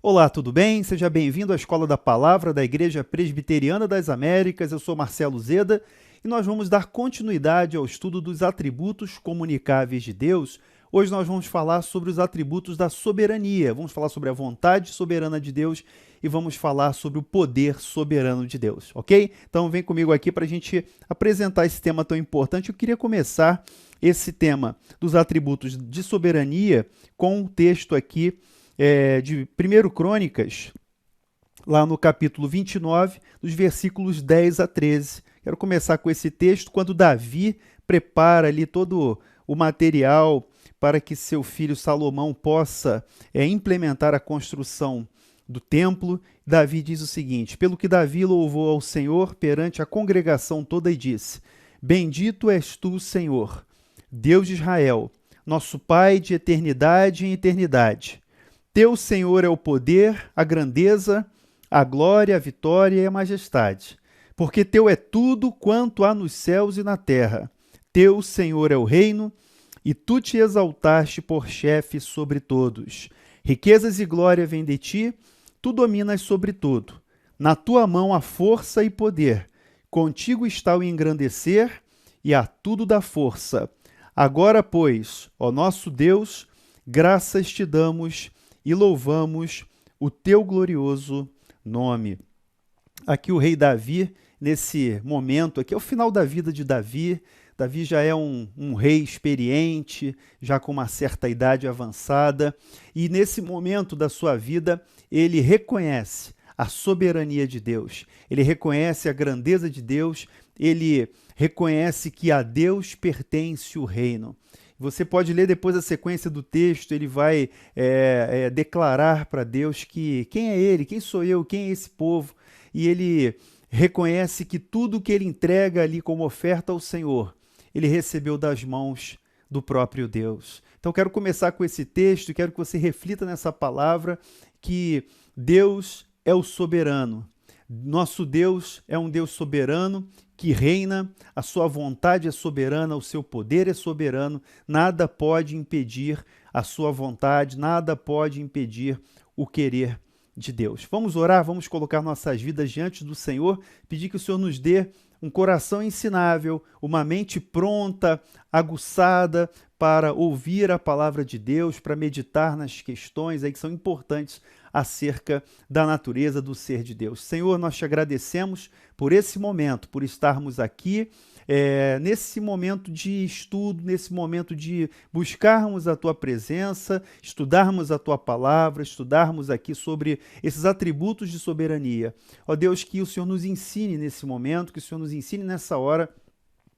Olá, tudo bem? Seja bem-vindo à Escola da Palavra da Igreja Presbiteriana das Américas. Eu sou Marcelo Zeda e nós vamos dar continuidade ao estudo dos atributos comunicáveis de Deus. Hoje nós vamos falar sobre os atributos da soberania, vamos falar sobre a vontade soberana de Deus e vamos falar sobre o poder soberano de Deus, ok? Então vem comigo aqui para a gente apresentar esse tema tão importante. Eu queria começar esse tema dos atributos de soberania com um texto aqui de 1 Crônicas, lá no capítulo 29, dos versículos 10 a 13. Quero começar com esse texto, quando Davi prepara ali todo o material para que seu filho Salomão possa implementar a construção do templo. Davi diz o seguinte: pelo que Davi louvou ao Senhor perante a congregação toda e disse: Bendito és tu, Senhor, Deus de Israel, nosso Pai de eternidade em eternidade. Teu, Senhor, é o poder, a grandeza, a glória, a vitória e a majestade. Porque teu é tudo quanto há nos céus e na terra. Teu, Senhor, é o reino, e tu te exaltaste por chefe sobre todos. Riquezas e glória vêm de ti, tu dominas sobre tudo. Na tua mão há força e poder. Contigo está o engrandecer, e a tudo dá força. Agora, pois, ó nosso Deus, graças te damos e louvamos o teu glorioso nome. Aqui o rei Davi, nesse momento, aqui é o final da vida de Davi. Davi já é um rei experiente, já com uma certa idade avançada, e nesse momento da sua vida, ele reconhece a soberania de Deus, ele reconhece a grandeza de Deus, ele reconhece que a Deus pertence o reino. Você pode ler depois a sequência do texto, ele vai declarar para Deus que quem é ele, quem sou eu, quem é esse povo, e ele reconhece que tudo que ele entrega ali como oferta ao Senhor, ele recebeu das mãos do próprio Deus. Então quero começar com esse texto e quero que você reflita nessa palavra que Deus é o soberano. Nosso Deus é um Deus soberano que reina, a sua vontade é soberana, o seu poder é soberano, nada pode impedir a sua vontade, nada pode impedir o querer de Deus. Vamos orar, vamos colocar nossas vidas diante do Senhor, pedir que o Senhor nos dê um coração ensinável, uma mente pronta, aguçada para ouvir a palavra de Deus, para meditar nas questões aí que são importantes acerca da natureza do ser de Deus. Senhor, nós te agradecemos por esse momento, por estarmos aqui, nesse momento de estudo, nesse momento de buscarmos a tua presença, estudarmos a tua palavra, estudarmos aqui sobre esses atributos de soberania. Ó Deus, que o Senhor nos ensine nesse momento, que o Senhor nos ensine nessa hora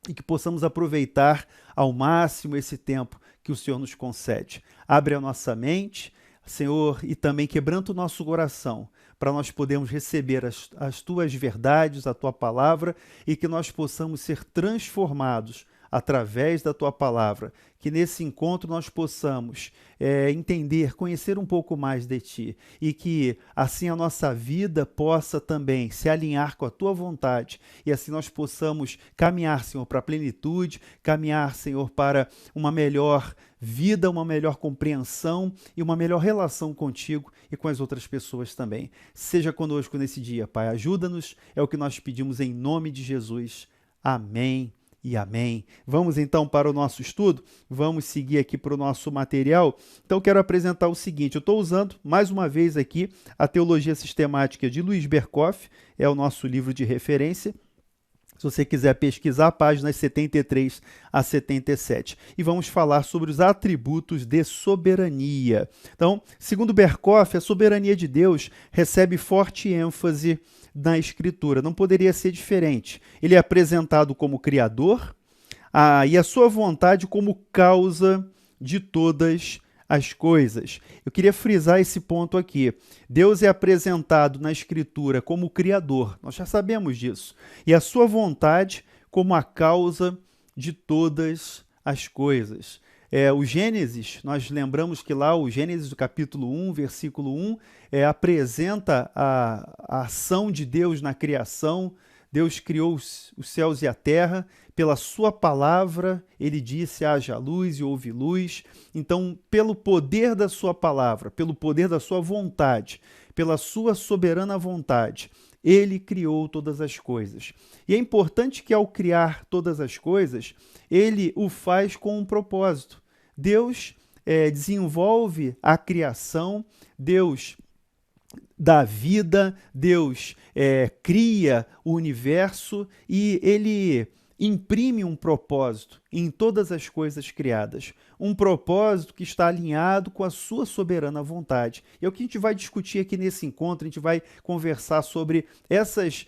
e que possamos aproveitar ao máximo esse tempo que o Senhor nos concede. Abre a nossa mente, Senhor, e também quebranta o nosso coração, para nós podermos receber as tuas verdades, a tua palavra, e que nós possamos ser transformados através da tua palavra, que nesse encontro nós possamos entender, conhecer um pouco mais de ti, e que assim a nossa vida possa também se alinhar com a tua vontade, e assim nós possamos caminhar, Senhor, para a plenitude, caminhar, Senhor, para uma melhor vida, uma melhor compreensão e uma melhor relação contigo e com as outras pessoas também. Seja conosco nesse dia, Pai, ajuda-nos, é o que nós pedimos em nome de Jesus. Amém e amém. Vamos então para o nosso estudo? Vamos seguir aqui para o nosso material. Então quero apresentar o seguinte, eu estou usando mais uma vez aqui a Teologia Sistemática de Luiz Berkoff, é o nosso livro de referência. Se você quiser pesquisar, páginas 73 a 77. E vamos falar sobre os atributos de soberania. Então, segundo Berkoff, a soberania de Deus recebe forte ênfase na Escritura. Não poderia ser diferente. Ele é apresentado como Criador e a sua vontade como causa de todas as coisas. Eu queria frisar esse ponto aqui. Deus é apresentado na Escritura como Criador, nós já sabemos disso, e a sua vontade como a causa de todas as coisas. O Gênesis, nós lembramos que lá o Gênesis do capítulo 1, versículo 1, apresenta a ação de Deus na criação, Deus criou os céus e a terra, pela sua palavra, ele disse, haja luz e houve luz. Então, pelo poder da sua palavra, pelo poder da sua vontade, pela sua soberana vontade, ele criou todas as coisas. E é importante que ao criar todas as coisas, ele o faz com um propósito. Deus desenvolve a criação, Deus dá vida, Deus cria o universo e ele imprime um propósito em todas as coisas criadas. Um propósito que está alinhado com a sua soberana vontade. E é o que a gente vai discutir aqui nesse encontro, a gente vai conversar sobre essas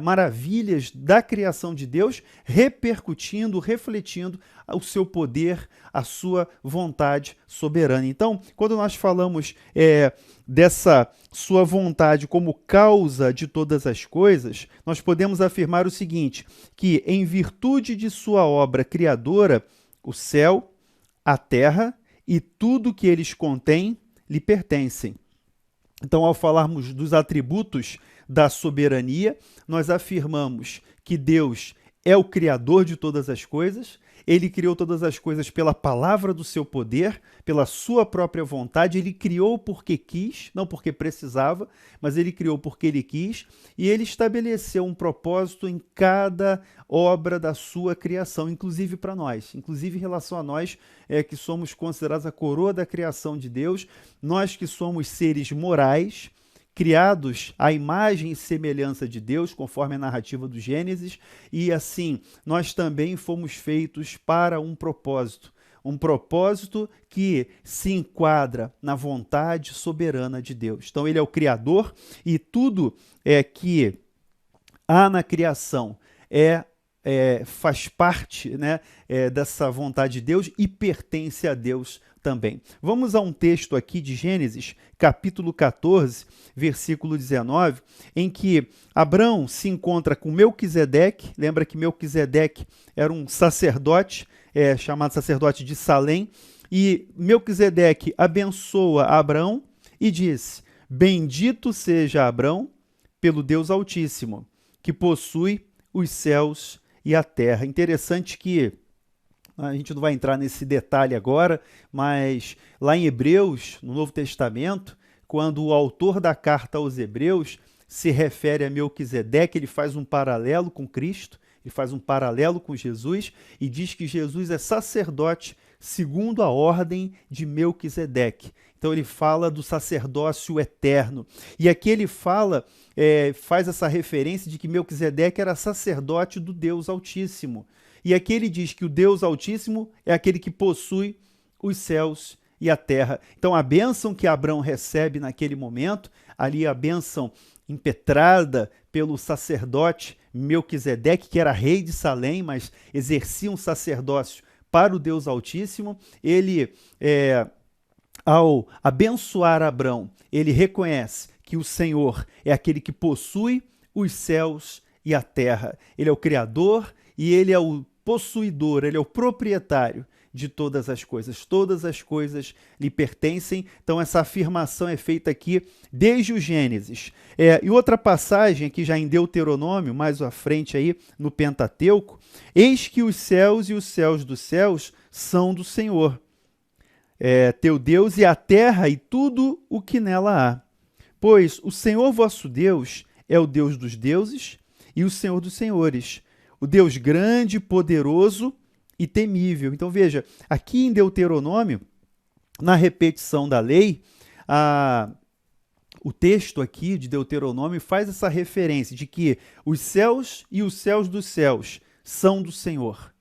maravilhas da criação de Deus, repercutindo, refletindo o seu poder, a sua vontade soberana. Então, quando nós falamos dessa sua vontade como causa de todas as coisas, nós podemos afirmar o seguinte, que em virtude de sua obra criadora, o céu, a terra e tudo que eles contêm lhe pertencem. Então, ao falarmos dos atributos da soberania, nós afirmamos que Deus é o criador de todas as coisas, ele criou todas as coisas pela palavra do seu poder, pela sua própria vontade, ele criou porque quis, não porque precisava, mas ele criou porque ele quis, e ele estabeleceu um propósito em cada obra da sua criação, inclusive para nós, inclusive em relação a nós que somos considerados a coroa da criação de Deus, nós que somos seres morais, criados à imagem e semelhança de Deus, conforme a narrativa do Gênesis, e assim, nós também fomos feitos para um propósito que se enquadra na vontade soberana de Deus. Então, ele é o Criador e tudo que há na criação faz parte, né, dessa vontade de Deus e pertence a Deus também. Vamos a um texto aqui de Gênesis, capítulo 14, versículo 19, em que Abrão se encontra com Melquisedeque. Lembra que Melquisedeque era um sacerdote, chamado sacerdote de Salém, e Melquisedeque abençoa Abrão e diz, bendito seja Abrão pelo Deus Altíssimo, que possui os céus e a terra. Interessante que a gente não vai entrar nesse detalhe agora, mas lá em Hebreus, no Novo Testamento, quando o autor da carta aos Hebreus se refere a Melquisedeque, ele faz um paralelo com Cristo, ele faz um paralelo com Jesus e diz que Jesus é sacerdote segundo a ordem de Melquisedeque. Então ele fala do sacerdócio eterno. E aqui ele faz essa referência de que Melquisedeque era sacerdote do Deus Altíssimo. E aqui ele diz que o Deus Altíssimo é aquele que possui os céus e a terra. Então a bênção que Abrão recebe naquele momento, ali a bênção impetrada pelo sacerdote Melquisedeque, que era rei de Salém, mas exercia um sacerdócio para o Deus Altíssimo, ele, ao abençoar Abrão, ele reconhece que o Senhor é aquele que possui os céus e a terra. Ele é o Criador e ele é o possuidor, ele é o proprietário de todas as coisas lhe pertencem. Então essa afirmação é feita aqui desde o Gênesis. E outra passagem aqui já em Deuteronômio, mais à frente aí no Pentateuco, eis que os céus e os céus dos céus são do Senhor, teu Deus, e a terra e tudo o que nela há. Pois o Senhor vosso Deus é o Deus dos deuses e o Senhor dos senhores, o Deus grande, poderoso e temível. Então veja, aqui em Deuteronômio, na repetição da lei, o texto aqui de Deuteronômio faz essa referência de que os céus e os céus dos céus são do Senhor.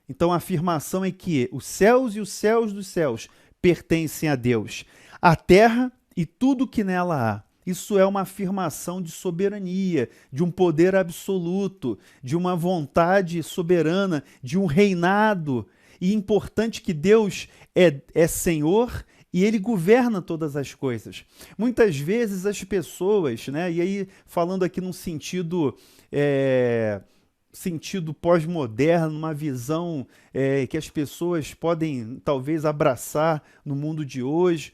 Então a afirmação é que os céus e os céus dos céus pertencem a Deus. A terra e tudo que nela há. Isso é uma afirmação de soberania, de um poder absoluto, de uma vontade soberana, de um reinado. E é importante que Deus é Senhor e Ele governa todas as coisas. Muitas vezes as pessoas, né, e aí falando aqui num sentido pós-moderno, uma visão que as pessoas podem talvez abraçar no mundo de hoje,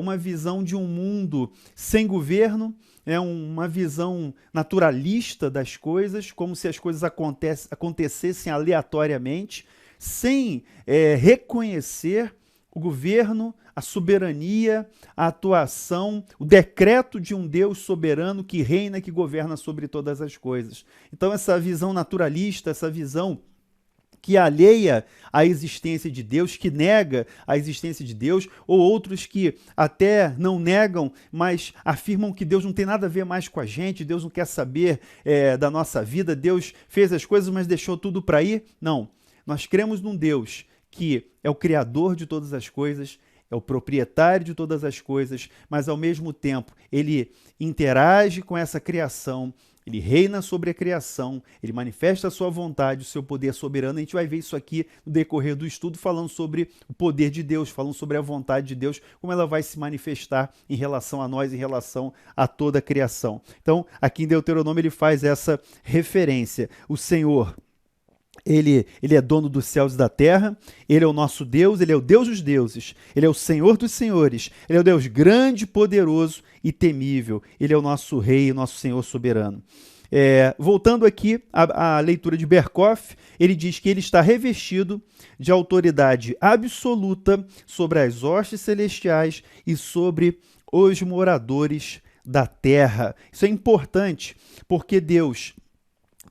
uma visão de um mundo sem governo, uma visão naturalista das coisas, como se as coisas acontecessem aleatoriamente, sem reconhecer o governo, a soberania, a atuação, o decreto de um Deus soberano que reina, que governa sobre todas as coisas. Então, essa visão naturalista, essa visão que alheia a existência de Deus, que nega a existência de Deus, ou outros que até não negam, mas afirmam que Deus não tem nada a ver mais com a gente, Deus não quer saber da nossa vida, Deus fez as coisas, mas deixou tudo para ir. Não, nós cremos num Deus que é o Criador de todas as coisas, é o proprietário de todas as coisas, mas ao mesmo tempo ele interage com essa criação, ele reina sobre a criação, ele manifesta a sua vontade, o seu poder soberano. A gente vai ver isso aqui no decorrer do estudo, falando sobre o poder de Deus, falando sobre a vontade de Deus, como ela vai se manifestar em relação a nós, em relação a toda a criação. Então, aqui em Deuteronômio ele faz essa referência. O Senhor, ele é dono dos céus e da terra, ele é o nosso Deus, ele é o Deus dos deuses, ele é o Senhor dos senhores, ele é o Deus grande, poderoso e temível, ele é o nosso Rei, o nosso Senhor soberano. Voltando aqui à leitura de Berkhof, ele diz que ele está revestido de autoridade absoluta sobre as hostes celestiais e sobre os moradores da terra. Isso é importante, porque Deus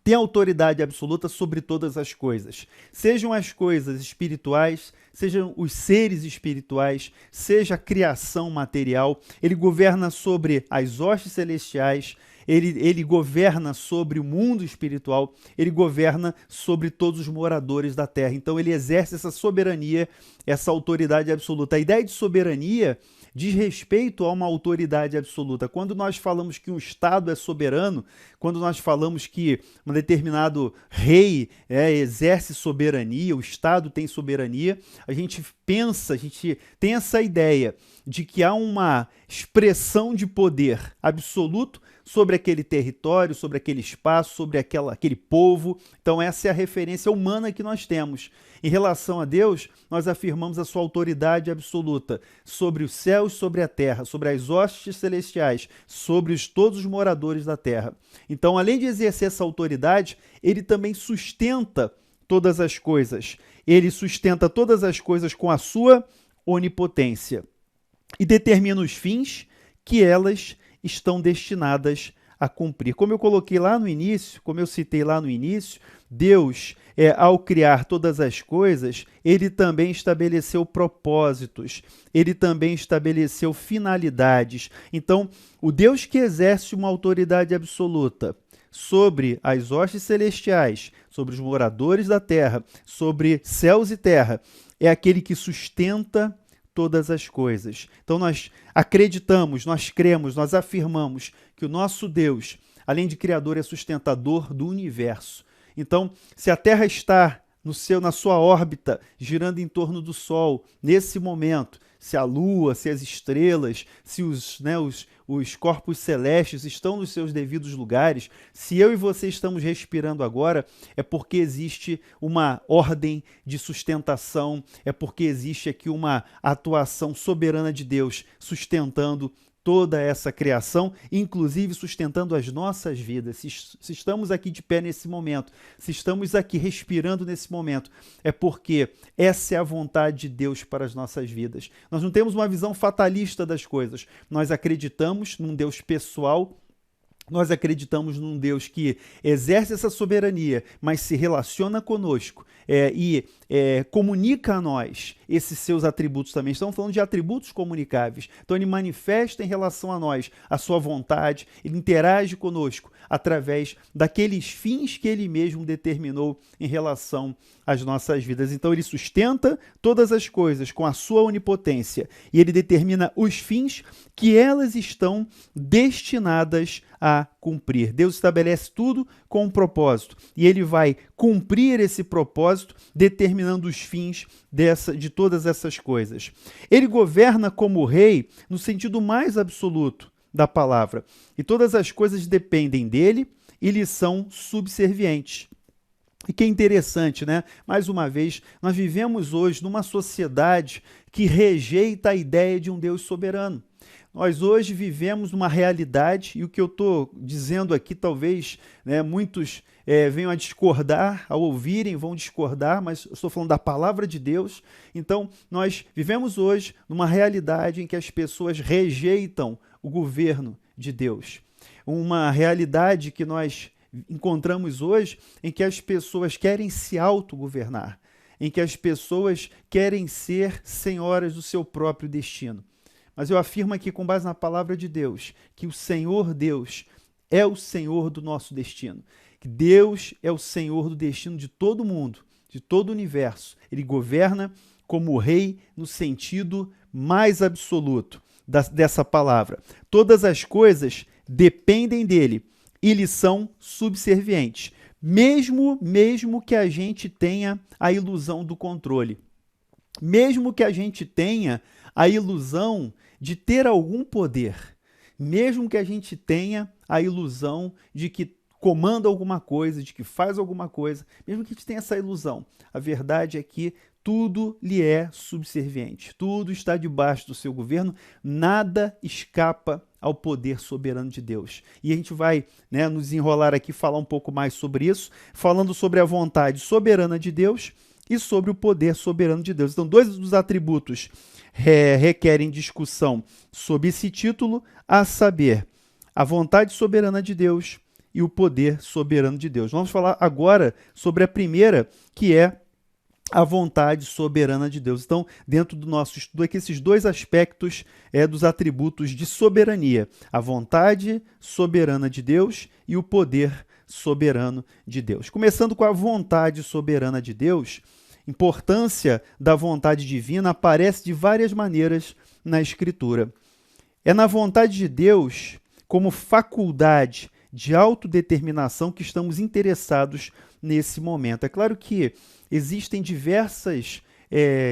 tem autoridade absoluta sobre todas as coisas, sejam as coisas espirituais, sejam os seres espirituais, seja a criação material. Ele governa sobre as hostes celestiais, ele governa sobre o mundo espiritual, ele governa sobre todos os moradores da terra. Então ele exerce essa soberania, essa autoridade absoluta. A ideia de soberania diz respeito a uma autoridade absoluta. Quando nós falamos que um Estado é soberano, quando nós falamos que um determinado rei exerce soberania, o Estado tem soberania, a gente tem essa ideia de que há uma expressão de poder absoluto sobre aquele território, sobre aquele espaço, sobre aquele povo. Então essa é a referência humana que nós temos. Em relação a Deus, nós afirmamos a sua autoridade absoluta sobre os céus, sobre a terra, sobre as hostes celestiais, sobre todos os moradores da terra. Então, além de exercer essa autoridade, ele também sustenta todas as coisas. Ele sustenta todas as coisas com a sua onipotência e determina os fins que elas estão destinadas a cumprir. Como eu coloquei lá no início, como eu citei lá no início, Deus, ao criar todas as coisas, ele também estabeleceu propósitos, ele também estabeleceu finalidades. Então, o Deus que exerce uma autoridade absoluta sobre as hostes celestiais, sobre os moradores da terra, sobre céus e terra, é aquele que sustenta todas as coisas. Então nós acreditamos, nós cremos, nós afirmamos que o nosso Deus, além de Criador, é sustentador do universo. Então, se a Terra está na sua órbita, girando em torno do Sol, nesse momento, se a Lua, se as estrelas, se os corpos celestes estão nos seus devidos lugares, se eu e você estamos respirando agora, é porque existe uma ordem de sustentação, é porque existe aqui uma atuação soberana de Deus sustentando toda essa criação, inclusive sustentando as nossas vidas. Se estamos aqui de pé nesse momento, se estamos aqui respirando nesse momento, é porque essa é a vontade de Deus para as nossas vidas. Nós não temos uma visão fatalista das coisas. Nós acreditamos num Deus pessoal, nós acreditamos num Deus que exerce essa soberania, mas se relaciona conosco e comunica a nós esses seus atributos também. Estamos falando de atributos comunicáveis. Então ele manifesta em relação a nós a sua vontade, ele interage conosco através daqueles fins que ele mesmo determinou em relação às nossas vidas. Então ele sustenta todas as coisas com a sua onipotência e ele determina os fins que elas estão destinadas a cumprir. Deus estabelece tudo com um propósito e ele vai cumprir esse propósito determinando os fins de todas essas coisas. Ele governa como rei no sentido mais absoluto da palavra e todas as coisas dependem dele e lhe são subservientes. E que é interessante, né? Mais uma vez, nós vivemos hoje numa sociedade que rejeita a ideia de um Deus soberano. Nós hoje vivemos uma realidade, e o que eu estou dizendo aqui, talvez, né, muitos venham a discordar, ao ouvirem vão discordar, mas eu estou falando da palavra de Deus. Então, nós vivemos hoje numa realidade em que as pessoas rejeitam o governo de Deus. Uma realidade que nós encontramos hoje em que as pessoas querem se autogovernar, em que as pessoas querem ser senhoras do seu próprio destino. Mas eu afirmo aqui, com base na palavra de Deus, que o Senhor Deus é o Senhor do nosso destino. Que Deus é o Senhor do destino de todo mundo, de todo o universo. Ele governa como rei no sentido mais absoluto dessa palavra. Todas as coisas dependem dele e lhe são subservientes, mesmo que a gente tenha a ilusão do controle, mesmo que a gente tenha a ilusão de ter algum poder, mesmo que a gente tenha a ilusão de que comanda alguma coisa, de que faz alguma coisa, mesmo que a gente tenha essa ilusão, a verdade é que tudo lhe é subserviente, tudo está debaixo do seu governo, nada escapa ao poder soberano de Deus. E a gente vai, né, nos enrolar aqui, falar um pouco mais sobre isso, falando sobre a vontade soberana de Deus e sobre o poder soberano de Deus. Então, dois dos atributos requerem discussão sob esse título, a saber, a vontade soberana de Deus e o poder soberano de Deus. Vamos falar agora sobre a primeira, que é a vontade soberana de Deus. Então, dentro do nosso estudo aqui, esses dois aspectos dos atributos de soberania, a vontade soberana de Deus e o poder soberano de Deus. Começando com a vontade soberana de Deus, a importância da vontade divina aparece de várias maneiras na Escritura. É na vontade de Deus, como faculdade de autodeterminação, que estamos interessados nesse momento. É claro que existem diversas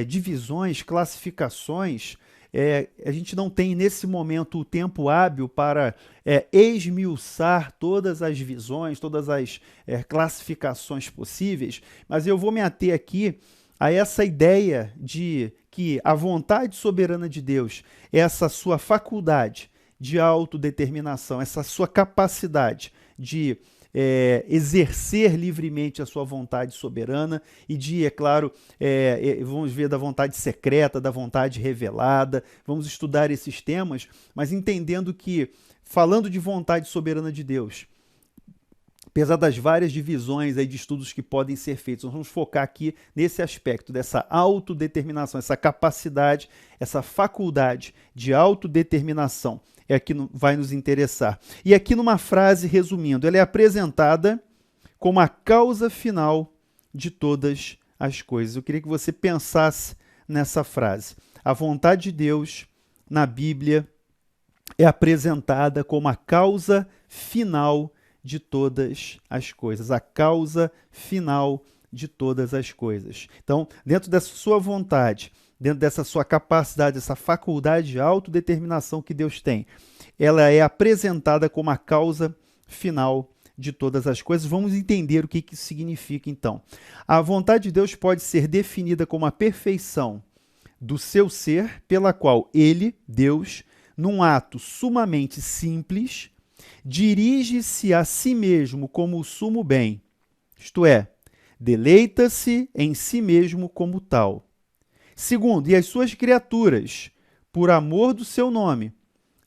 divisões, classificações. A gente não tem nesse momento o tempo hábil para esmiuçar todas as visões, todas as classificações possíveis, mas eu vou me ater aqui a essa ideia de que a vontade soberana de Deus, essa sua faculdade de autodeterminação, essa sua capacidade de exercer livremente a sua vontade soberana e de, é claro, vamos ver da vontade secreta, da vontade revelada, vamos estudar esses temas, mas entendendo que, falando de vontade soberana de Deus, apesar das várias divisões aí de estudos que podem ser feitos, nós vamos focar aqui nesse aspecto dessa autodeterminação, essa capacidade, essa faculdade de autodeterminação. É que vai nos interessar. E aqui numa frase, resumindo, ela é apresentada como a causa final de todas as coisas. Eu queria que você pensasse nessa frase. A vontade de Deus na Bíblia é apresentada como a causa final de todas as coisas. A causa final de todas as coisas. Então, dentro dessa sua vontade, dentro dessa sua capacidade, essa faculdade de autodeterminação que Deus tem, ela é apresentada como a causa final de todas as coisas. Vamos entender o que isso significa, então. A vontade de Deus pode ser definida como a perfeição do seu ser, pela qual ele, Deus, num ato sumamente simples, dirige-se a si mesmo como o sumo bem, isto é, deleita-se em si mesmo como tal. Segundo, e as suas criaturas, por amor do seu nome,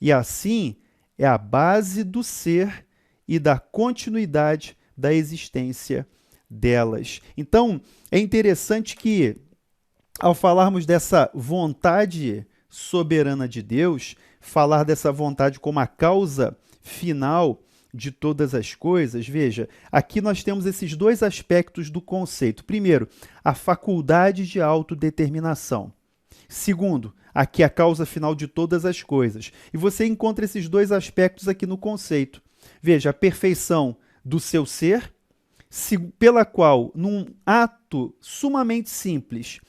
e assim é a base do ser e da continuidade da existência delas. Então, é interessante que, ao falarmos dessa vontade soberana de Deus, falar dessa vontade como a causa final de todas as coisas, veja, aqui nós temos esses dois aspectos do conceito. Primeiro, a faculdade de autodeterminação. Segundo, aqui a causa final de todas as coisas. E você encontra esses dois aspectos aqui no conceito. Veja, a perfeição do seu ser, pela qual, num ato sumamente simples,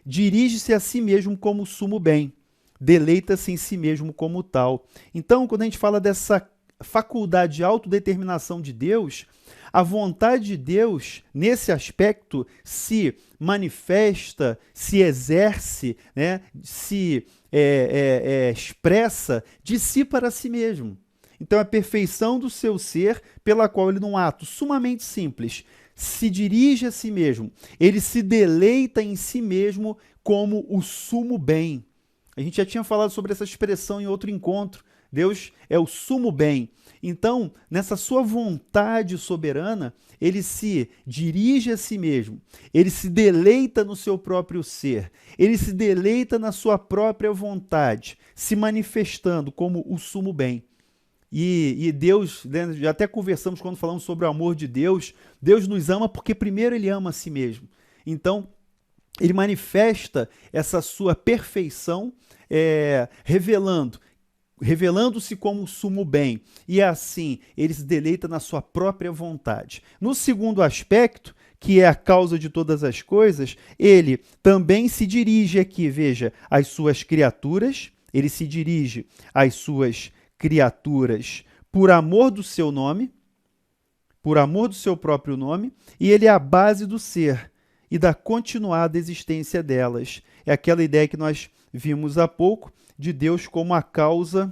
dirige-se a si mesmo como sumo bem, deleita-se em si mesmo como tal. Então, quando a gente fala dessa faculdade de autodeterminação de Deus, a vontade de Deus, nesse aspecto, se manifesta, se exerce, né, se expressa de si para si mesmo. Então, a perfeição do seu ser, pela qual ele, num ato sumamente simples, se dirige a si mesmo, ele se deleita em si mesmo como o sumo bem. A gente já tinha falado sobre essa expressão em outro encontro. Deus é o sumo bem. Então, nessa sua vontade soberana, ele se dirige a si mesmo, ele se deleita no seu próprio ser, ele se deleita na sua própria vontade, se manifestando como o sumo bem. E Deus, né, já até conversamos quando falamos sobre o amor de Deus, Deus nos ama porque primeiro ele ama a si mesmo. Então, ele manifesta essa sua perfeição, revelando-se como o sumo bem. E assim, ele se deleita na sua própria vontade. No segundo aspecto, que é a causa de todas as coisas, ele também se dirige aqui, veja, às suas criaturas, ele se dirige às suas criaturas por amor do seu nome, por amor do seu próprio nome, e ele é a base do ser e da continuada existência delas. É aquela ideia que nós vimos há pouco de Deus como a causa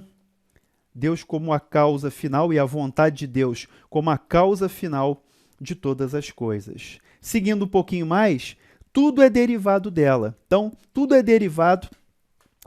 final e a vontade de Deus como a causa final de todas as coisas. Seguindo um pouquinho mais, tudo é derivado dela. Então, tudo é derivado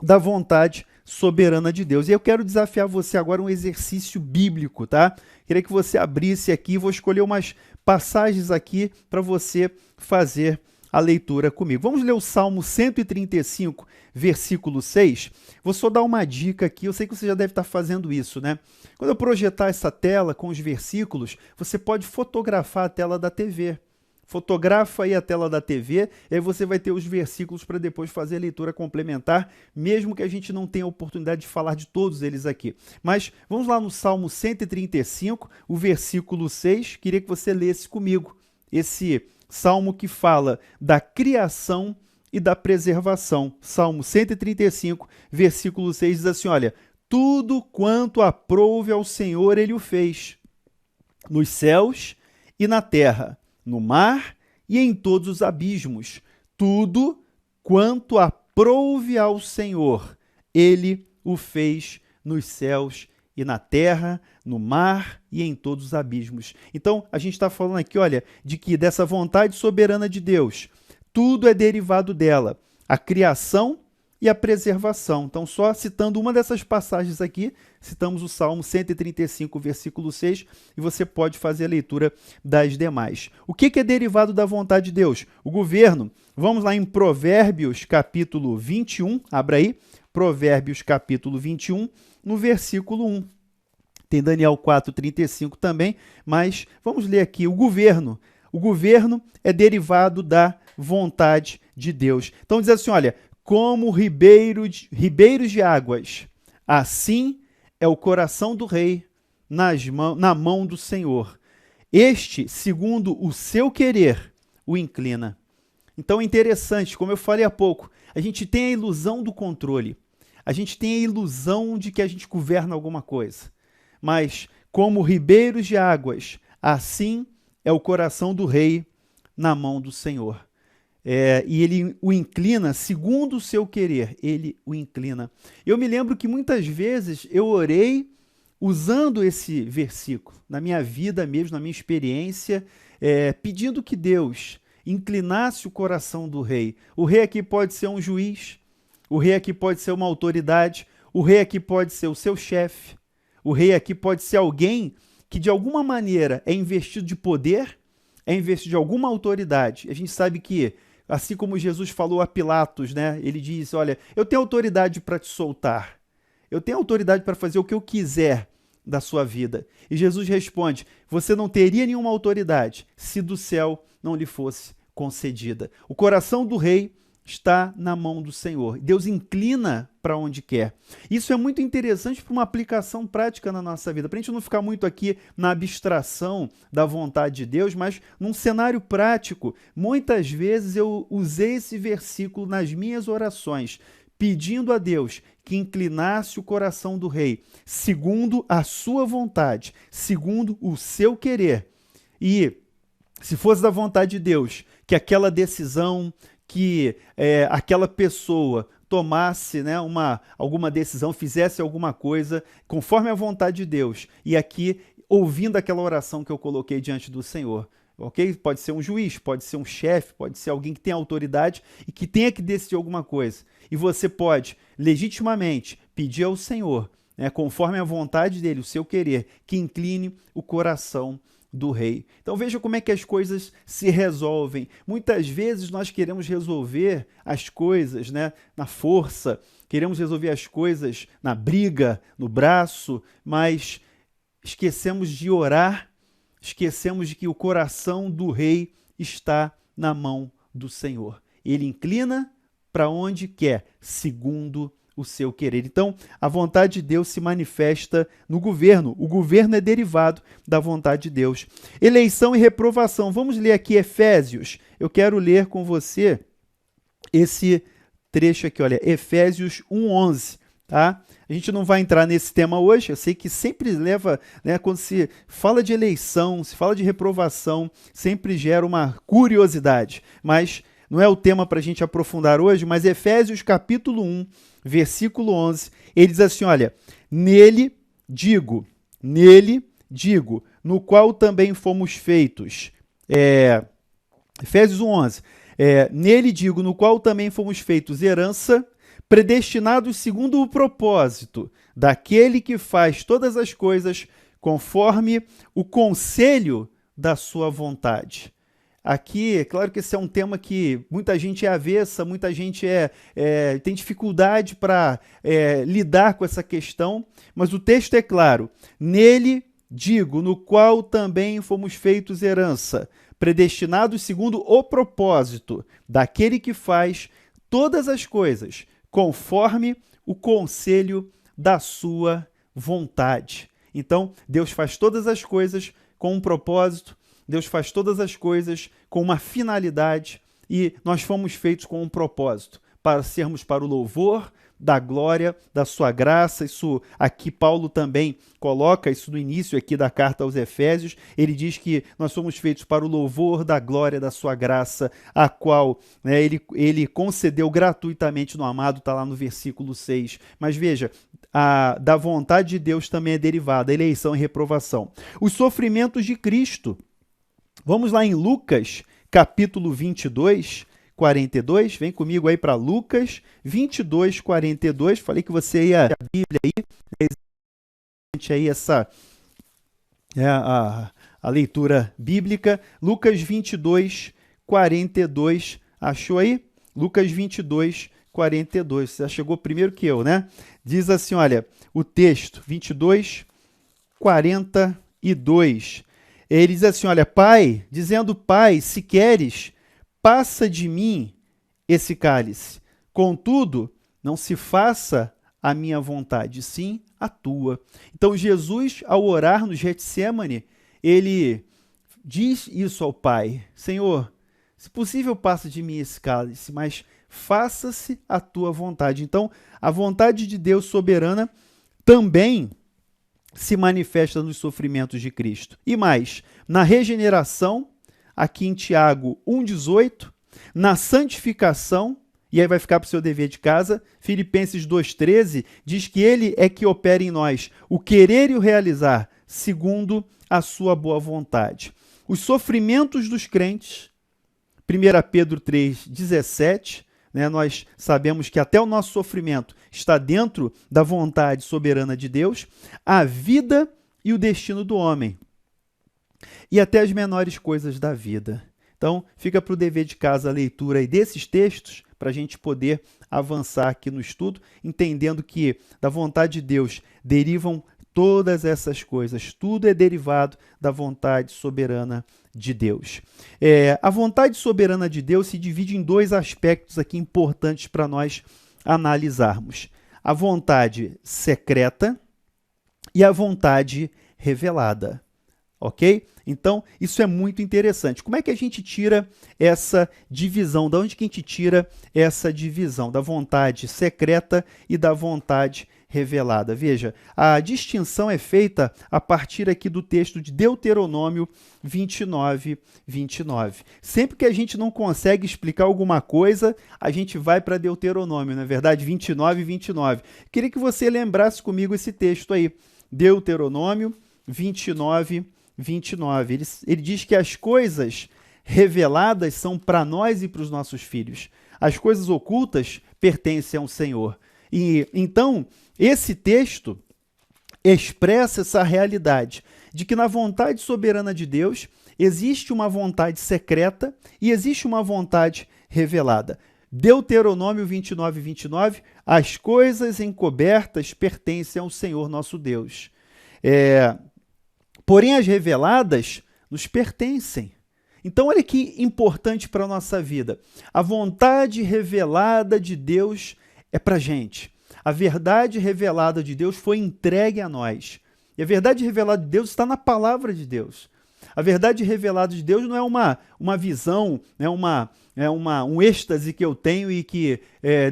da vontade soberana de Deus. E eu quero desafiar você agora um exercício bíblico, tá? Queria que você abrisse aqui, vou escolher umas passagens aqui para você fazer a leitura comigo. Vamos ler o Salmo 135, versículo 6. Vou só dar uma dica aqui, eu sei que você já deve estar fazendo isso, né? Quando eu projetar essa tela com os versículos, você pode fotografar a tela da TV. Fotografa aí a tela da TV, e aí você vai ter os versículos para depois fazer a leitura complementar, mesmo que a gente não tenha a oportunidade de falar de todos eles aqui. Mas vamos lá no Salmo 135, o versículo 6, queria que você lesse comigo esse salmo que fala da criação e da preservação. Salmo 135, versículo 6 diz assim, olha, tudo quanto aprouve ao Senhor ele o fez, nos céus e na terra, no mar e em todos os abismos. Tudo quanto aprouve ao Senhor, ele o fez nos céus e na terra, no mar e em todos os abismos. Então, a gente está falando aqui, olha, de que dessa vontade soberana de Deus, tudo é derivado dela, a criação e a preservação. Então, só citando uma dessas passagens aqui, citamos o Salmo 135, versículo 6, e você pode fazer a leitura das demais. O que é derivado da vontade de Deus? O governo. Vamos lá em Provérbios, capítulo 21, abra aí, Provérbios, capítulo 21, no versículo 1. Tem Daniel 4:35 também, mas vamos ler aqui o governo. O governo é derivado da vontade de Deus. Então diz assim, olha, como ribeiros de águas, assim é o coração do rei na mão do Senhor. Este, segundo o seu querer, o inclina. Então é interessante, como eu falei há pouco, a gente tem a ilusão do controle, a gente tem a ilusão de que a gente governa alguma coisa, mas como ribeiros de águas, assim é o coração do rei na mão do Senhor. E ele o inclina segundo o seu querer, ele o inclina. Eu me lembro que muitas vezes eu orei usando esse versículo, na minha vida mesmo, na minha experiência, pedindo que Deus inclinasse o coração do rei. O rei aqui pode ser um juiz, o rei aqui pode ser uma autoridade, o rei aqui pode ser o seu chefe, o rei aqui pode ser alguém que de alguma maneira é investido de poder, é investido de alguma autoridade. A gente sabe que, assim como Jesus falou a Pilatos, né? Ele disse, olha, eu tenho autoridade para te soltar, eu tenho autoridade para fazer o que eu quiser da sua vida. E Jesus responde, você não teria nenhuma autoridade se do céu não lhe fosse concedida. O coração do rei está na mão do Senhor. Deus inclina para onde quer. Isso é muito interessante para uma aplicação prática na nossa vida, para a gente não ficar muito aqui na abstração da vontade de Deus, mas num cenário prático. Muitas vezes eu usei esse versículo nas minhas orações, pedindo a Deus que inclinasse o coração do rei, segundo a sua vontade, segundo o seu querer, E se fosse da vontade de Deus que aquela decisão, que aquela pessoa tomasse, né, alguma decisão, fizesse alguma coisa conforme a vontade de Deus, e aqui ouvindo aquela oração que eu coloquei diante do Senhor, ok? Pode ser um juiz, pode ser um chefe, pode ser alguém que tem autoridade e que tenha que decidir alguma coisa. E você pode legitimamente pedir ao Senhor, né, conforme a vontade dele, o seu querer, que incline o coração do rei. Então veja como é que as coisas se resolvem. Muitas vezes nós queremos resolver as coisas, né, na força, queremos resolver as coisas na briga, no braço, mas esquecemos de orar, esquecemos de que o coração do rei está na mão do Senhor. Ele inclina para onde quer, segundo o seu querer. Então, a vontade de Deus se manifesta no governo. O governo é derivado da vontade de Deus. Eleição e reprovação. Vamos ler aqui Efésios. Eu quero ler com você esse trecho aqui, olha, Efésios 1:11, tá? A gente não vai entrar nesse tema hoje, eu sei que sempre leva, né, quando se fala de eleição, se fala de reprovação, sempre gera uma curiosidade, mas não é o tema para a gente aprofundar hoje, mas Efésios capítulo 1, versículo 11, ele diz assim, olha, nele digo, no qual também fomos feitos, Efésios 1:11, nele digo, no qual também fomos feitos herança, predestinados segundo o propósito daquele que faz todas as coisas conforme o conselho da sua vontade. Aqui, é claro que esse é um tema que muita gente é avessa, muita gente tem dificuldade para lidar com essa questão, mas o texto é claro. Nele, digo, no qual também fomos feitos herança, predestinados segundo o propósito daquele que faz todas as coisas conforme o conselho da sua vontade. Então, Deus faz todas as coisas com um propósito, Deus faz todas as coisas com uma finalidade e nós fomos feitos com um propósito, para sermos para o louvor da glória, da sua graça. Isso aqui Paulo também coloca isso no início aqui da carta aos Efésios. Ele diz que nós somos feitos para o louvor da glória da sua graça, a qual, né, ele concedeu gratuitamente no amado, está lá no versículo 6. Mas veja, da vontade de Deus também é derivada a eleição e reprovação. Os sofrimentos de Cristo. Vamos lá em Lucas, capítulo 22, 42. Vem comigo aí para Lucas 22, 42. Falei que você ia a Bíblia aí, essa a leitura bíblica. Lucas 22, 42. Achou aí? Lucas 22, 42. Você já chegou primeiro que eu, né? Diz assim, olha, o texto 22, 42. Ele diz assim, olha, Pai, dizendo, Pai, se queres, passa de mim esse cálice. Contudo, não se faça a minha vontade, sim a tua. Então, Jesus, ao orar no Getsêmani, ele diz isso ao Pai. Senhor, se possível, passa de mim esse cálice, mas faça-se a tua vontade. Então, a vontade de Deus soberana também se manifesta nos sofrimentos de Cristo. E mais, na regeneração, aqui em Tiago 1,18, na santificação, e aí vai ficar para o seu dever de casa, Filipenses 2,13, diz que ele é que opera em nós o querer e o realizar, segundo a sua boa vontade. Os sofrimentos dos crentes, 1 Pedro 3,17, né, nós sabemos que até o nosso sofrimento está dentro da vontade soberana de Deus, a vida e o destino do homem, e até as menores coisas da vida. Então, fica para o dever de casa a leitura aí desses textos, para a gente poder avançar aqui no estudo, entendendo que da vontade de Deus derivam todas essas coisas, tudo é derivado da vontade soberana de Deus. A vontade soberana de Deus se divide em dois aspectos aqui importantes para nós analisarmos. A vontade secreta e a vontade revelada, ok? Então, isso é muito interessante. Como é que a gente tira essa divisão? De onde que a gente tira essa divisão da vontade secreta e da vontade revelada? Veja, a distinção é feita a partir aqui do texto de Deuteronômio 29, 29. Sempre que a gente não consegue explicar alguma coisa, a gente vai para Deuteronômio, não é verdade? 29, 29. Queria que você lembrasse comigo esse texto aí. Deuteronômio 29, 29. Ele diz que as coisas reveladas são para nós e para os nossos filhos. As coisas ocultas pertencem ao Senhor. E então, esse texto expressa essa realidade de que na vontade soberana de Deus existe uma vontade secreta e existe uma vontade revelada. Deuteronômio 29, 29, as coisas encobertas pertencem ao Senhor nosso Deus. Porém, as reveladas nos pertencem. Então, olha que importante para a nossa vida. A vontade revelada de Deus é para a gente. A verdade revelada de Deus foi entregue a nós. E a verdade revelada de Deus está na palavra de Deus. A verdade revelada de Deus não é uma visão, um êxtase que eu tenho e que,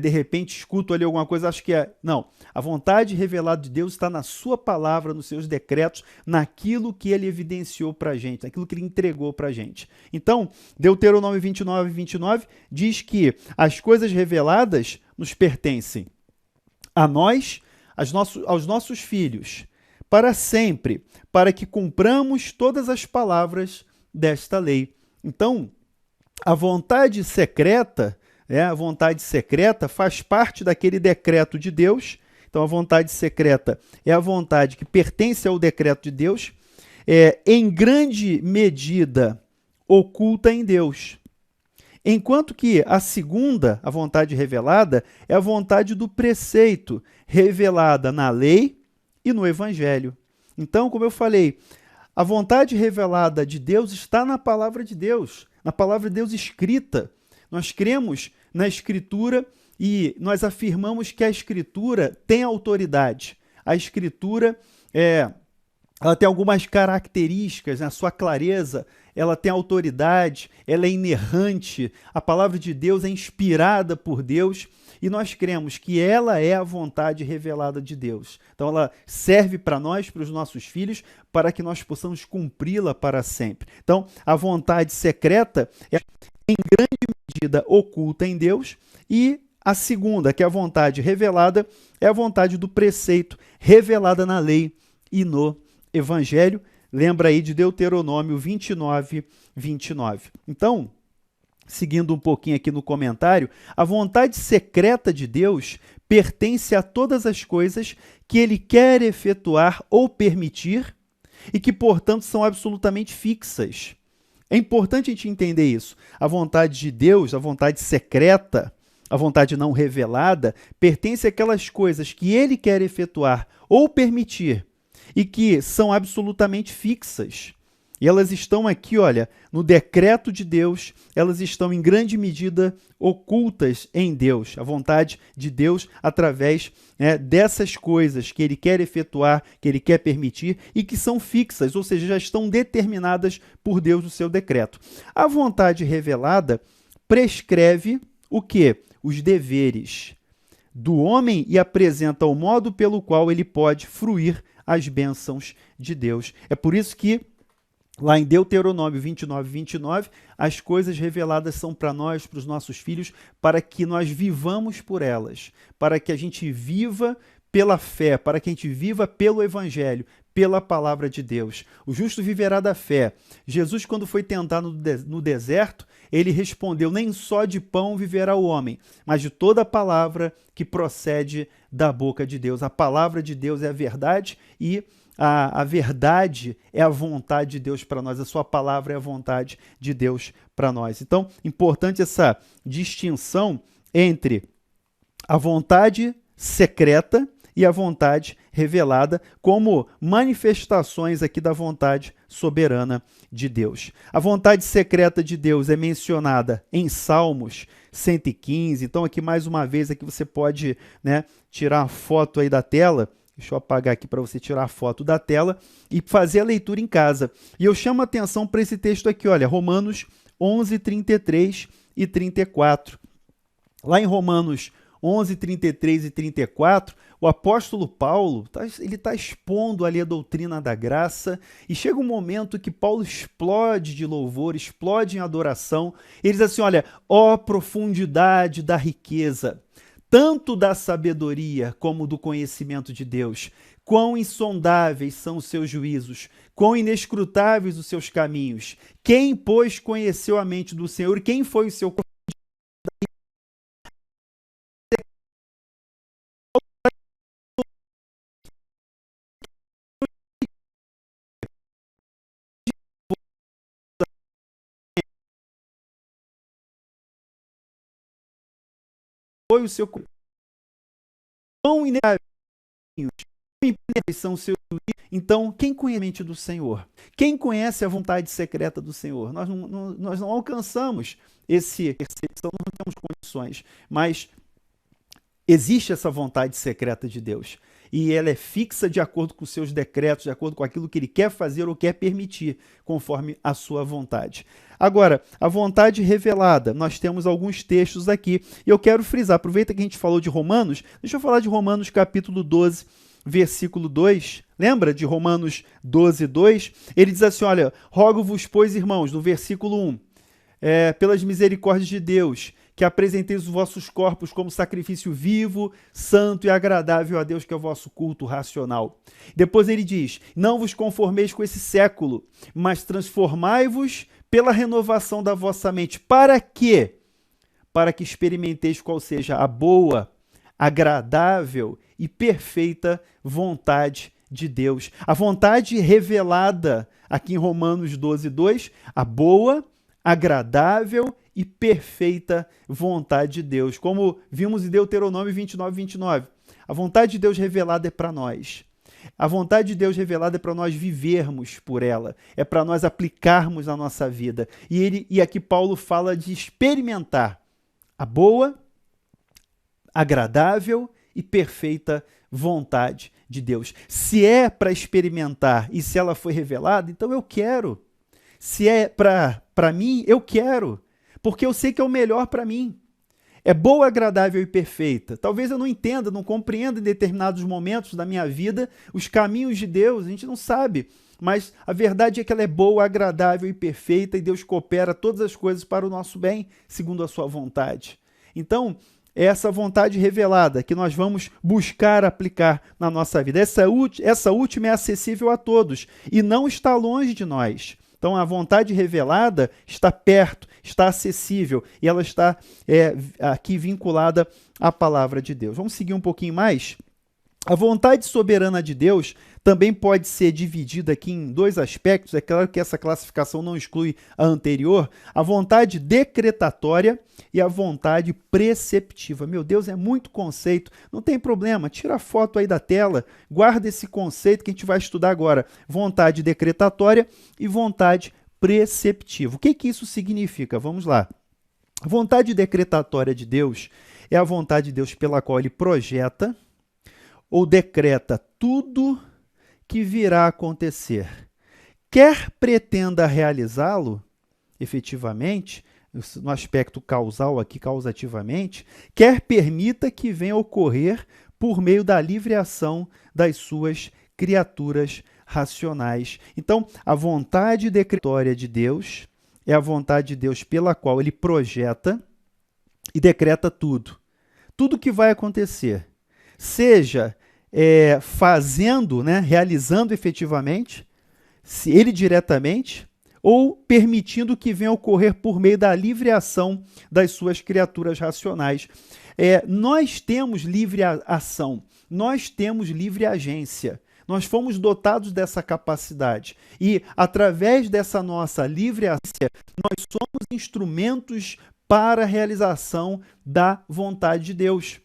de repente, escuto ali alguma coisa, acho que é... Não, a vontade revelada de Deus está na sua palavra, nos seus decretos, naquilo que ele evidenciou para a gente, naquilo que ele entregou para a gente. Então, Deuteronômio 29, 29 diz que as coisas reveladas nos pertencem a nós, aos nossos filhos, para sempre, para que cumpramos todas as palavras desta lei. Então, a vontade secreta faz parte daquele decreto de Deus. Então, a vontade secreta é a vontade que pertence ao decreto de Deus, em grande medida oculta em Deus. Enquanto que a segunda, a vontade revelada, é a vontade do preceito, revelada na lei e no Evangelho. Então, como eu falei, a vontade revelada de Deus está na palavra de Deus, na palavra de Deus escrita. Nós cremos na Escritura e nós afirmamos que a Escritura tem autoridade. A Escritura ela tem algumas características, né? A sua clareza, ela tem autoridade, ela é inerrante, a palavra de Deus é inspirada por Deus e nós cremos que ela é a vontade revelada de Deus. Então ela serve para nós, para os nossos filhos, para que nós possamos cumpri-la para sempre. Então a vontade secreta é em grande medida oculta em Deus e a segunda, que é a vontade revelada, é a vontade do preceito revelada na lei e no Evangelho. Lembra aí de Deuteronômio 29, 29. Então, seguindo um pouquinho aqui no comentário, a vontade secreta de Deus pertence a todas as coisas que ele quer efetuar ou permitir e que, portanto, são absolutamente fixas. É importante a gente entender isso. A vontade de Deus, a vontade secreta, a vontade não revelada, pertence àquelas coisas que ele quer efetuar ou permitir e que são absolutamente fixas. E elas estão aqui, olha, no decreto de Deus, elas estão em grande medida ocultas em Deus, a vontade de Deus através dessas coisas que ele quer efetuar, que ele quer permitir e que são fixas, ou seja, já estão determinadas por Deus no seu decreto. A vontade revelada prescreve o quê? Os deveres do homem e apresenta o modo pelo qual ele pode fruir as bênçãos de Deus. É por isso que lá em Deuteronômio 29, 29, as coisas reveladas são para nós, para os nossos filhos, para que nós vivamos por elas, para que a gente viva pela fé, para que a gente viva pelo Evangelho, pela palavra de Deus. O justo viverá da fé. Jesus, quando foi tentado no deserto, ele respondeu, nem só de pão viverá o homem, mas de toda a palavra que procede da boca de Deus. A palavra de Deus é a verdade e a verdade é a vontade de Deus para nós, a sua palavra é a vontade de Deus para nós. Então, importante essa distinção entre a vontade secreta e a vontade revelada como manifestações aqui da vontade soberana de Deus. A vontade secreta de Deus é mencionada em Salmos 115. Então, aqui mais uma vez, aqui você pode tirar a foto aí da tela. Deixa eu apagar aqui para você tirar a foto da tela e fazer a leitura em casa. E eu chamo a atenção para esse texto aqui, olha, Romanos 11, 33 e 34. Lá em Romanos 11, 33 e 34, o apóstolo Paulo ele está expondo ali a doutrina da graça e chega um momento que Paulo explode de louvor, explode em adoração. Ele diz assim, olha, ó profundidade da riqueza, tanto da sabedoria como do conhecimento de Deus. Quão insondáveis são os seus juízos, quão inescrutáveis os seus caminhos. Quem, pois, conheceu a mente do Senhor? Quem foi o seu foi o seu quão inescrutáveis são os seus juízos? Então, quem conhece a mente do Senhor? Quem conhece a vontade secreta do Senhor? Nós não alcançamos esse percepção, não temos condições, mas existe essa vontade secreta de Deus. E ela é fixa de acordo com os seus decretos, de acordo com aquilo que ele quer fazer ou quer permitir, conforme a sua vontade. Agora, a vontade revelada, nós temos alguns textos aqui, e eu quero frisar, aproveita que a gente falou de Romanos, deixa eu falar de Romanos capítulo 12, versículo 2, lembra de Romanos 12, 2? Ele diz assim, olha, rogo-vos, pois, irmãos, no versículo 1, pelas misericórdias de Deus, que apresenteis os vossos corpos como sacrifício vivo, santo e agradável a Deus, que é o vosso culto racional. Depois ele diz, não vos conformeis com esse século, mas transformai-vos pela renovação da vossa mente. Para quê? Para que experimenteis qual seja a boa, agradável e perfeita vontade de Deus. A vontade revelada aqui em Romanos 12, 2, a boa, agradável e perfeita vontade de Deus. Como vimos em Deuteronômio 29, 29. A vontade de Deus revelada é para nós. A vontade de Deus revelada é para nós vivermos por ela. É para nós aplicarmos na nossa vida. E aqui Paulo fala de experimentar a boa, agradável e perfeita vontade de Deus. Se é para experimentar e se ela foi revelada, então eu quero. Se é para mim, eu quero, porque eu sei que é o melhor para mim. É boa, agradável e perfeita. Talvez eu não entenda, não compreenda em determinados momentos da minha vida os caminhos de Deus, a gente não sabe. Mas a verdade é que ela é boa, agradável e perfeita e Deus coopera todas as coisas para o nosso bem, segundo a sua vontade. Então, é essa vontade revelada que nós vamos buscar aplicar na nossa vida. Essa última é acessível a todos e não está longe de nós. Então, a vontade revelada está perto, está acessível e ela está aqui vinculada à palavra de Deus. Vamos seguir um pouquinho mais? A vontade soberana de Deus também pode ser dividida aqui em dois aspectos. É claro que essa classificação não exclui a anterior. A vontade decretatória e a vontade preceptiva. Meu Deus, é muito conceito. Não tem problema, tira a foto aí da tela, guarda esse conceito que a gente vai estudar agora. Vontade decretatória e vontade preceptiva. O que isso significa? Vamos lá. A vontade decretatória de Deus é a vontade de Deus pela qual ele projeta ou decreta tudo que virá a acontecer. Quer pretenda realizá-lo, efetivamente, no aspecto causal aqui, causativamente, quer permita que venha a ocorrer por meio da livre ação das suas criaturas racionais. Então, a vontade decretória de Deus é a vontade de Deus pela qual ele projeta e decreta tudo. Tudo que vai acontecer. Seja fazendo, realizando efetivamente, se ele diretamente, ou permitindo que venha a ocorrer por meio da livre ação das suas criaturas racionais. Nós temos livre ação, nós temos livre agência, nós fomos dotados dessa capacidade e, através dessa nossa livre agência, nós somos instrumentos para a realização da vontade de Deus.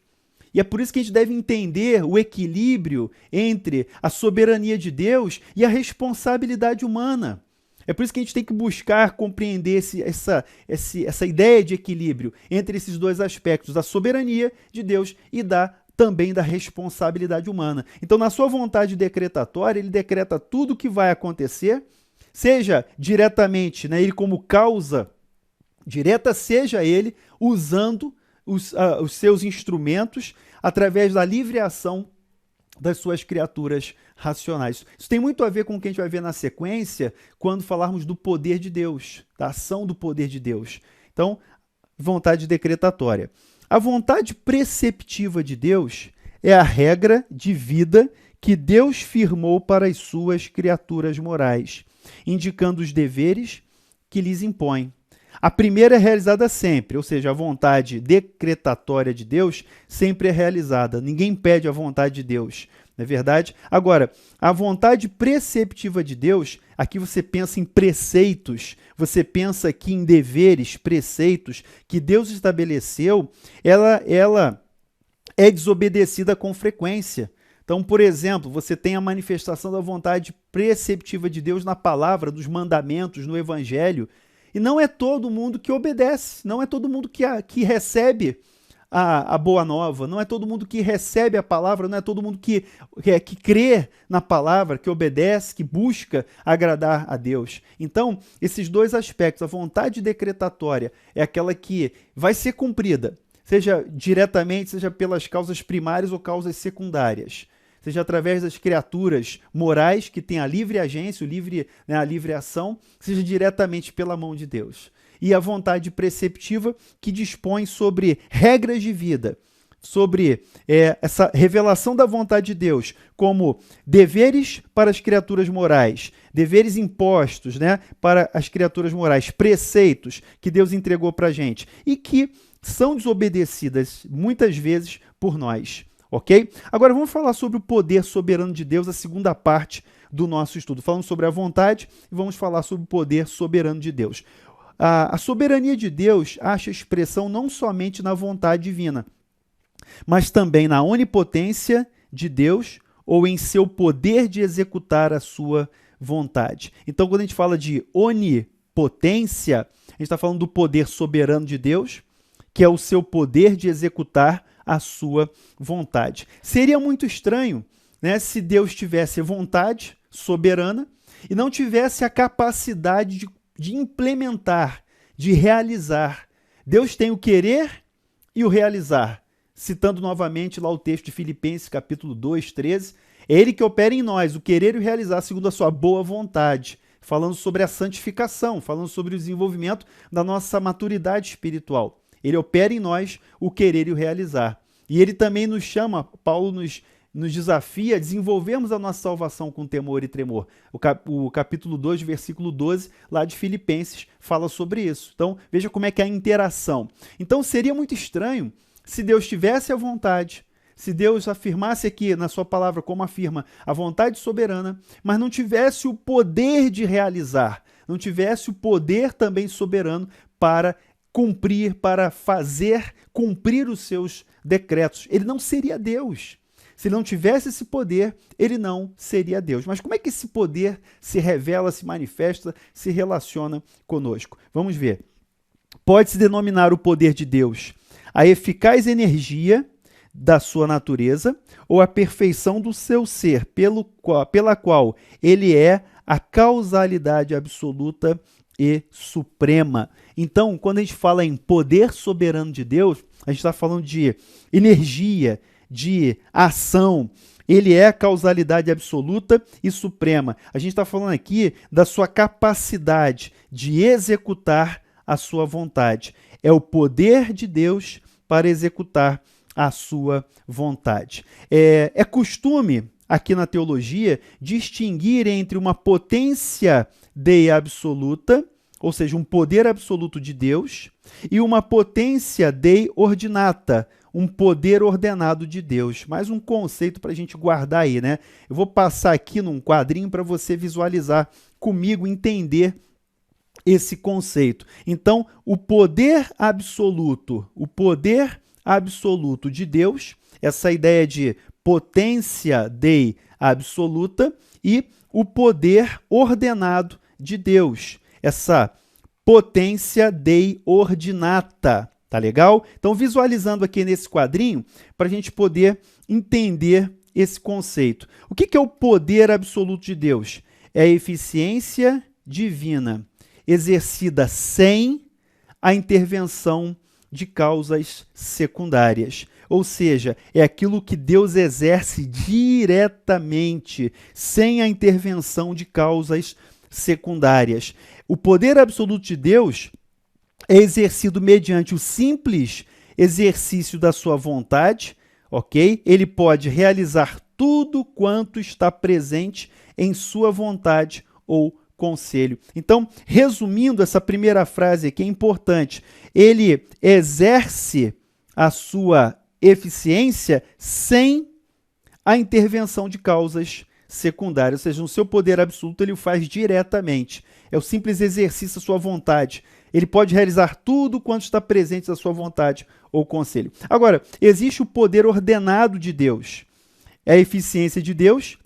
E é por isso que a gente deve entender o equilíbrio entre a soberania de Deus e a responsabilidade humana. É por isso que a gente tem que buscar compreender essa ideia de equilíbrio entre esses dois aspectos, da soberania de Deus e da também da responsabilidade humana. Então, na sua vontade decretatória, ele decreta tudo o que vai acontecer, seja diretamente, né, ele como causa direta, seja ele usando os seus instrumentos através da livre ação das suas criaturas racionais. Isso tem muito a ver com o que a gente vai ver na sequência, quando falarmos do poder de Deus, da ação do poder de Deus. Então, vontade decretatória. A vontade preceptiva de Deus é a regra de vida que Deus firmou para as suas criaturas morais, indicando os deveres que lhes impõe. A primeira é realizada sempre, ou seja, a vontade decretatória de Deus sempre é realizada. Ninguém pede a vontade de Deus, não é verdade? Agora, a vontade preceptiva de Deus, aqui você pensa em preceitos, você pensa aqui em deveres, preceitos que Deus estabeleceu, ela é desobedecida com frequência. Então, por exemplo, você tem a manifestação da vontade preceptiva de Deus na palavra, dos mandamentos, no evangelho, e não é todo mundo que obedece, não é todo mundo que recebe a boa nova, não é todo mundo que recebe a palavra, não é todo mundo que crê na palavra, que obedece, que busca agradar a Deus. Então, esses dois aspectos, a vontade decretatória é aquela que vai ser cumprida, seja diretamente, seja pelas causas primárias ou causas secundárias, seja através das criaturas morais que têm a livre agência, a livre ação, seja diretamente pela mão de Deus. E a vontade preceptiva que dispõe sobre regras de vida, sobre essa revelação da vontade de Deus, como deveres para as criaturas morais, deveres impostos, né, para as criaturas morais, preceitos que Deus entregou para a gente e que são desobedecidas muitas vezes por nós. Ok? Agora vamos falar sobre o poder soberano de Deus, a segunda parte do nosso estudo. Falamos sobre a vontade e vamos falar sobre o poder soberano de Deus. A soberania de Deus acha expressão não somente na vontade divina, mas também na onipotência de Deus ou em seu poder de executar a sua vontade. Então, quando a gente fala de onipotência, a gente está falando do poder soberano de Deus, que é o seu poder de executar a sua vontade. Seria muito estranho, né, se Deus tivesse vontade soberana e não tivesse a capacidade de implementar, de realizar. Deus tem o querer e o realizar. Citando novamente lá o texto de Filipenses, capítulo 2, 13, é Ele que opera em nós o querer e o realizar segundo a sua boa vontade, falando sobre a santificação, falando sobre o desenvolvimento da nossa maturidade espiritual. Ele opera em nós o querer e o realizar. E ele também nos chama, Paulo nos desafia a desenvolvermos a nossa salvação com temor e tremor. O capítulo 2, versículo 12, lá de Filipenses, fala sobre isso. Então, veja como é que é a interação. Então, seria muito estranho se Deus tivesse a vontade, se Deus afirmasse aqui na sua palavra, como afirma, a vontade soberana, mas não tivesse o poder de realizar, não tivesse o poder também soberano para cumprir, para fazer cumprir os seus decretos. Ele não seria Deus. Se ele não tivesse esse poder, ele não seria Deus. Mas como é que esse poder se revela, se manifesta, se relaciona conosco? Vamos ver. Pode-se denominar o poder de Deus a eficaz energia da sua natureza ou a perfeição do seu ser, pela qual ele é a causalidade absoluta e suprema. Então, quando a gente fala em poder soberano de Deus, a gente está falando de energia, de ação. Ele é a causalidade absoluta e suprema. A gente está falando aqui da sua capacidade de executar a sua vontade. É o poder de Deus para executar a sua vontade. É costume, aqui na teologia, distinguir entre uma potência dei absoluta, ou seja, um poder absoluto de Deus, e uma potência dei ordinata, um poder ordenado de Deus. Mais um conceito para a gente guardar aí, né? Eu vou passar aqui num quadrinho para você visualizar comigo, entender esse conceito. Então, o poder absoluto de Deus, essa ideia de potência dei absoluta e o poder ordenado de Deus, essa potência dei ordinata, Tá legal? Então, visualizando aqui nesse quadrinho, para a gente poder entender esse conceito. O que é o poder absoluto de Deus? É a eficiência divina, exercida sem a intervenção de causas secundárias. Ou seja, é aquilo que Deus exerce diretamente, sem a intervenção de causas secundárias. O poder absoluto de Deus é exercido mediante o simples exercício da sua vontade, ok? Ele pode realizar tudo quanto está presente em sua vontade ou conselho. Então, resumindo essa primeira frase aqui, é importante. Ele exerce a sua eficiência sem a intervenção de causas secundárias, ou seja, no seu poder absoluto ele o faz diretamente. É o simples exercício da sua vontade. Ele pode realizar tudo quanto está presente da sua vontade ou conselho. Agora, existe o poder ordenado de Deus. É a eficiência de Deus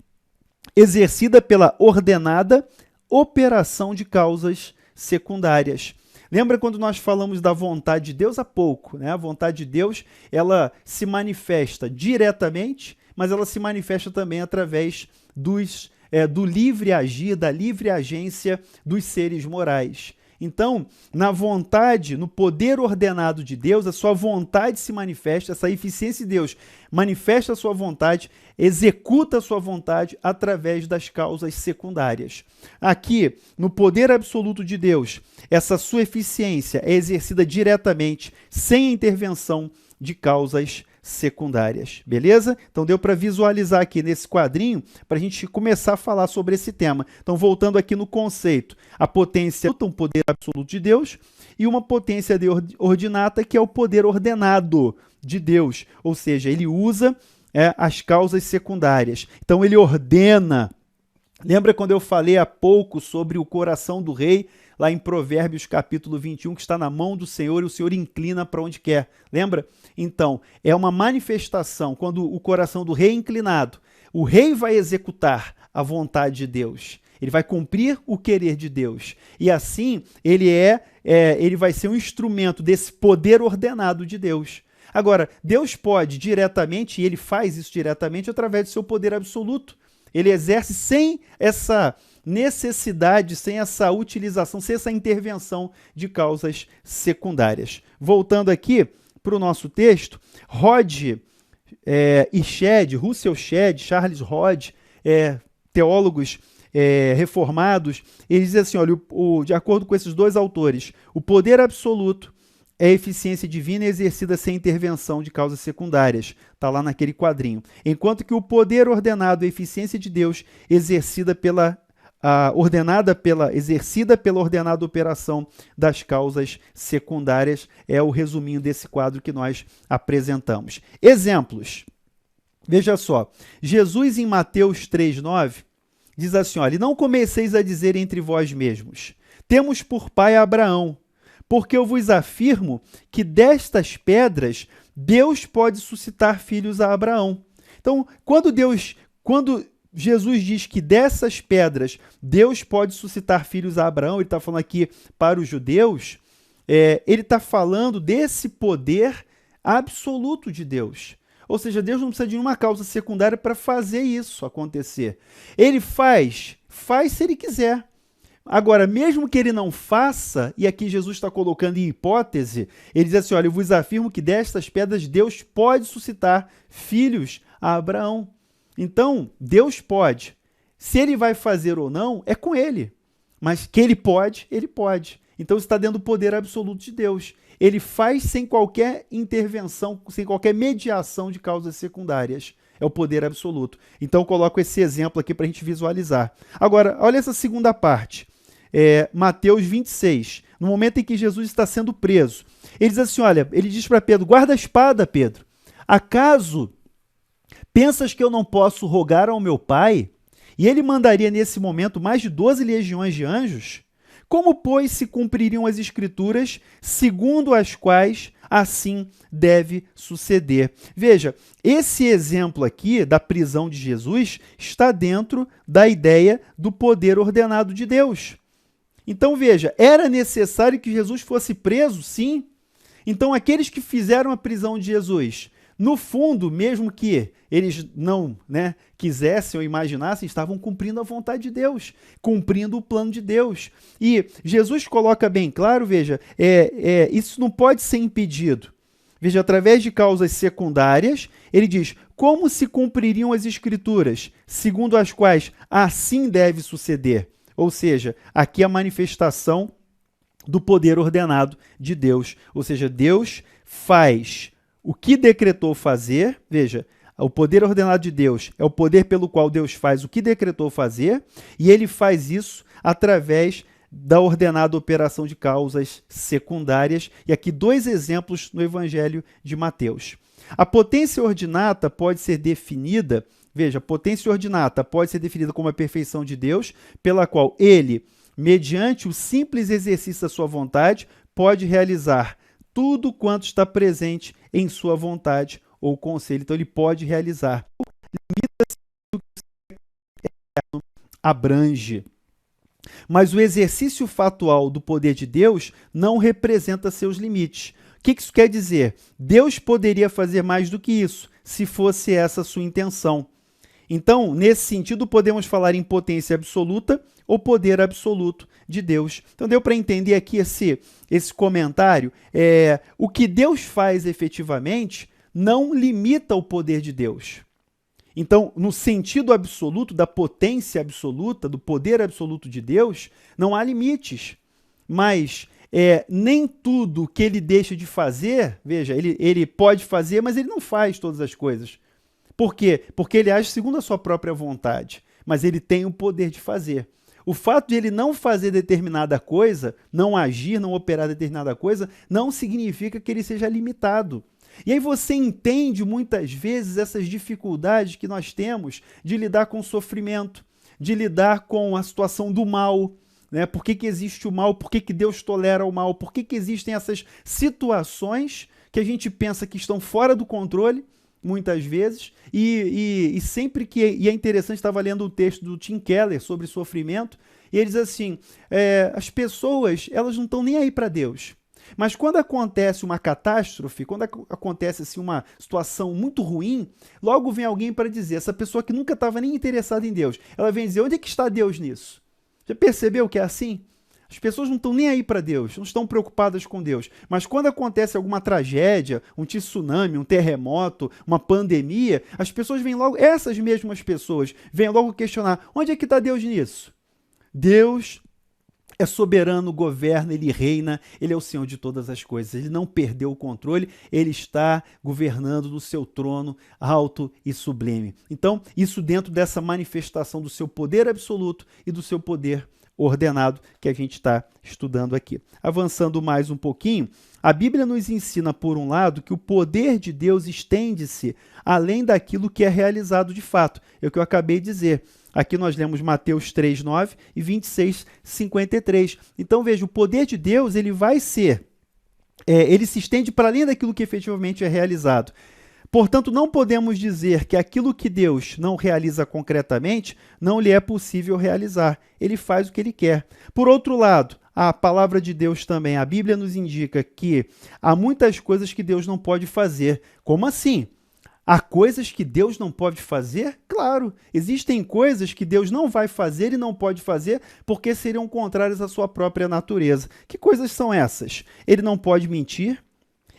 exercida pela ordenada operação de causas secundárias. Lembra quando nós falamos da vontade de Deus há pouco, né? A vontade de Deus, ela se manifesta diretamente, mas ela se manifesta também através do livre agir, da livre agência dos seres morais. Então, na vontade, no poder ordenado de Deus, a sua vontade se manifesta, essa eficiência de Deus manifesta a sua vontade, executa a sua vontade através das causas secundárias. Aqui, no poder absoluto de Deus, essa sua eficiência é exercida diretamente, sem a intervenção de causas secundárias, beleza? Então deu para visualizar aqui nesse quadrinho para a gente começar a falar sobre esse tema. Então voltando aqui no conceito, a potência é um poder absoluto de Deus e uma potência ordinata que é o poder ordenado de Deus, ou seja, ele usa as causas secundárias. Então ele ordena. Lembra quando eu falei há pouco sobre o coração do rei, lá em Provérbios capítulo 21, que está na mão do Senhor e o Senhor inclina para onde quer? Lembra? Então, é uma manifestação, quando o coração do rei é inclinado, o rei vai executar a vontade de Deus. Ele vai cumprir o querer de Deus. E assim, ele vai ser um instrumento desse poder ordenado de Deus. Agora, Deus pode diretamente, e ele faz isso diretamente através do seu poder absoluto. Ele exerce sem essa necessidade, sem essa utilização, sem essa intervenção de causas secundárias. Voltando aqui para o nosso texto, Russell Shedd, Charles Rod, teólogos reformados, eles dizem assim, olha, de acordo com esses dois autores, o poder absoluto é eficiência divina exercida sem intervenção de causas secundárias. Está lá naquele quadrinho. Enquanto que o poder ordenado é eficiência de Deus exercida pela ordenada operação das causas secundárias. É o resuminho desse quadro que nós apresentamos. Exemplos. Veja só. Jesus em Mateus 3,9 diz assim, olha, não comeceis a dizer entre vós mesmos, temos por pai Abraão, porque eu vos afirmo que destas pedras Deus pode suscitar filhos a Abraão. Então, quando Jesus diz que dessas pedras Deus pode suscitar filhos a Abraão, ele está falando aqui para os judeus, ele está falando desse poder absoluto de Deus. Ou seja, Deus não precisa de nenhuma causa secundária para fazer isso acontecer. Ele faz se ele quiser. Agora, mesmo que ele não faça, e aqui Jesus está colocando em hipótese, ele diz assim, olha, eu vos afirmo que destas pedras Deus pode suscitar filhos a Abraão. Então, Deus pode. Se ele vai fazer ou não, é com ele. Mas que ele pode, ele pode. Então, isso está dentro do poder absoluto de Deus. Ele faz sem qualquer intervenção, sem qualquer mediação de causas secundárias. É o poder absoluto. Então, eu coloco esse exemplo aqui para a gente visualizar. Agora, olha essa segunda parte. Mateus 26, no momento em que Jesus está sendo preso. Ele diz assim, olha, ele diz para Pedro, guarda a espada, Pedro. Acaso pensas que eu não posso rogar ao meu Pai? E ele mandaria nesse momento mais de 12 legiões de anjos? Como, pois, se cumpririam as Escrituras, segundo as quais assim deve suceder? Veja, esse exemplo aqui da prisão de Jesus está dentro da ideia do poder ordenado de Deus. Então, veja, era necessário que Jesus fosse preso? Sim. Então, aqueles que fizeram a prisão de Jesus, no fundo, mesmo que eles não quisessem ou imaginassem, estavam cumprindo a vontade de Deus, cumprindo o plano de Deus. E Jesus coloca bem claro, veja, isso não pode ser impedido. Veja, através de causas secundárias, ele diz, como se cumpririam as Escrituras, segundo as quais assim deve suceder. Ou seja, aqui a manifestação do poder ordenado de Deus. Ou seja, Deus faz o que decretou fazer, veja, o poder ordenado de Deus é o poder pelo qual Deus faz o que decretou fazer, e ele faz isso através da ordenada operação de causas secundárias. E aqui 2 exemplos no Evangelho de Mateus. A potência ordinata pode ser definida, veja, a potência ordinata pode ser definida como a perfeição de Deus, pela qual ele, mediante o simples exercício da sua vontade, pode realizar tudo quanto está presente em sua vontade ou conselho. Então, ele pode realizar. Limita-se do que abrange. Mas o exercício fatual do poder de Deus não representa seus limites. O que isso quer dizer? Deus poderia fazer mais do que isso, se fosse essa a sua intenção. Então, nesse sentido, podemos falar em potência absoluta ou poder absoluto de Deus. Então, deu para entender aqui esse comentário. O que Deus faz efetivamente não limita o poder de Deus. Então, no sentido absoluto, da potência absoluta, do poder absoluto de Deus, não há limites. Mas nem tudo que ele deixa de fazer, veja, ele pode fazer, mas ele não faz todas as coisas. Por quê? Porque ele age segundo a sua própria vontade, mas ele tem o poder de fazer. O fato de ele não fazer determinada coisa, não agir, não operar determinada coisa, não significa que ele seja limitado. E aí você entende muitas vezes essas dificuldades que nós temos de lidar com o sofrimento, de lidar com a situação do mal, né? Por que existe o mal? Por que Deus tolera o mal? Por que existem essas situações que a gente pensa que estão fora do controle, muitas vezes, e sempre que... E é interessante, estava lendo um texto do Tim Keller sobre sofrimento, e ele diz assim, as pessoas, elas não estão nem aí para Deus. Mas quando acontece uma catástrofe, quando acontece assim, uma situação muito ruim, logo vem alguém para dizer, essa pessoa que nunca estava nem interessada em Deus, ela vem dizer, onde é que está Deus nisso? Já percebeu que é assim? As pessoas não estão nem aí para Deus, não estão preocupadas com Deus. Mas quando acontece alguma tragédia, um tsunami, um terremoto, uma pandemia, as pessoas vêm logo, essas mesmas pessoas, vêm logo questionar, onde é que está Deus nisso? Deus é soberano, governa, ele reina, ele é o Senhor de todas as coisas. Ele não perdeu o controle, ele está governando no seu trono alto e sublime. Então, isso dentro dessa manifestação do seu poder absoluto e do seu poder ordenado que a gente está estudando aqui. Avançando mais um pouquinho, a Bíblia nos ensina, por um lado, que o poder de Deus estende-se além daquilo que é realizado de fato. É o que eu acabei de dizer. Aqui nós lemos Mateus 3, 9 e 26, 53. Então, veja, o poder de Deus ele vai ser, ele se estende para além daquilo que efetivamente é realizado. Portanto, não podemos dizer que aquilo que Deus não realiza concretamente, não lhe é possível realizar. Ele faz o que ele quer. Por outro lado, a palavra de Deus também, a Bíblia nos indica que há muitas coisas que Deus não pode fazer. Como assim? Há coisas que Deus não pode fazer? Claro, existem coisas que Deus não vai fazer e não pode fazer porque seriam contrárias à sua própria natureza. Que coisas são essas? Ele não pode mentir,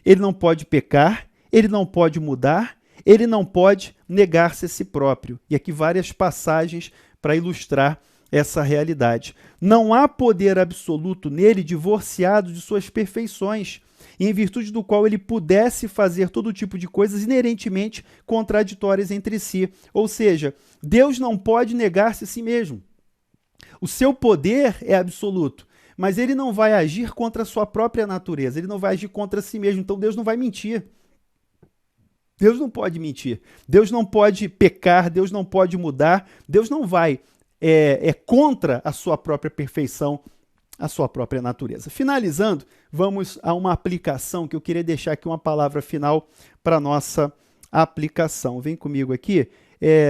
ele não pode pecar, ele não pode mudar, ele não pode negar-se a si próprio. E aqui várias passagens para ilustrar essa realidade. Não há poder absoluto nele divorciado de suas perfeições, em virtude do qual ele pudesse fazer todo tipo de coisas inerentemente contraditórias entre si. Ou seja, Deus não pode negar-se a si mesmo. O seu poder é absoluto, mas ele não vai agir contra a sua própria natureza, ele não vai agir contra si mesmo, então Deus não vai mentir. Deus não pode mentir, Deus não pode pecar, Deus não pode mudar, Deus não vai contra a sua própria perfeição, a sua própria natureza. Finalizando, vamos a uma aplicação que eu queria deixar aqui uma palavra final para a nossa aplicação. Vem comigo aqui,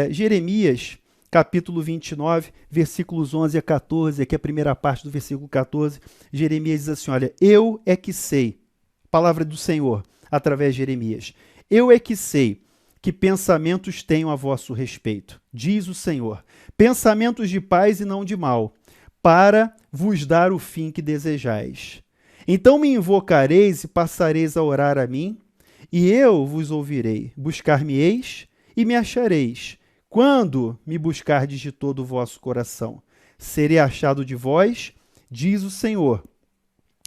Jeremias, capítulo 29, versículos 11 a 14, aqui a primeira parte do versículo 14, Jeremias diz assim, olha, eu é que sei, Palavra do Senhor, através de Jeremias. Eu é que sei que pensamentos tenho a vosso respeito, diz o Senhor, pensamentos de paz e não de mal, para vos dar o fim que desejais. Então me invocareis e passareis a orar a mim, e eu vos ouvirei. Buscar-me-eis e me achareis, quando me buscardes de todo o vosso coração. Serei achado de vós, diz o Senhor,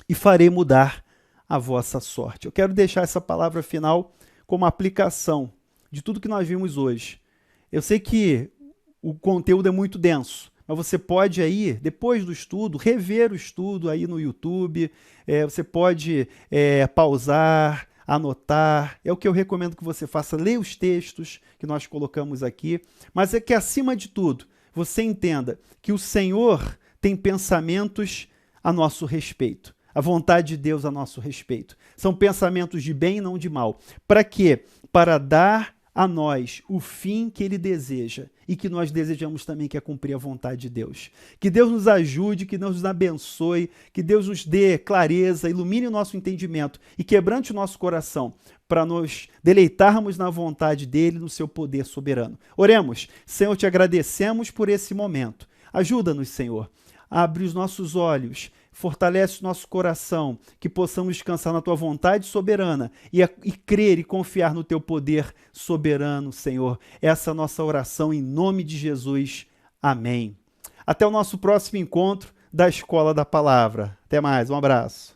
e farei mudar a vossa sorte. Eu quero deixar essa palavra final como aplicação de tudo que nós vimos hoje. Eu sei que o conteúdo é muito denso, mas você pode aí, depois do estudo, rever o estudo aí no YouTube, você pode pausar, anotar, é o que eu recomendo que você faça, leia os textos que nós colocamos aqui, mas é que acima de tudo, você entenda que o Senhor tem pensamentos a nosso respeito, a vontade de Deus a nosso respeito. São pensamentos de bem e não de mal. Para quê? Para dar a nós o fim que Ele deseja e que nós desejamos também, que é cumprir a vontade de Deus. Que Deus nos ajude, que Deus nos abençoe, que Deus nos dê clareza, ilumine o nosso entendimento e quebrante o nosso coração para nos deleitarmos na vontade dEle, no seu poder soberano. Oremos. Senhor, te agradecemos por esse momento. Ajuda-nos, Senhor. Abre os nossos olhos, fortalece o nosso coração, que possamos descansar na Tua vontade soberana e crer e confiar no Teu poder soberano, Senhor. Essa é a nossa oração em nome de Jesus. Amém. Até o nosso próximo encontro da Escola da Palavra. Até mais, um abraço.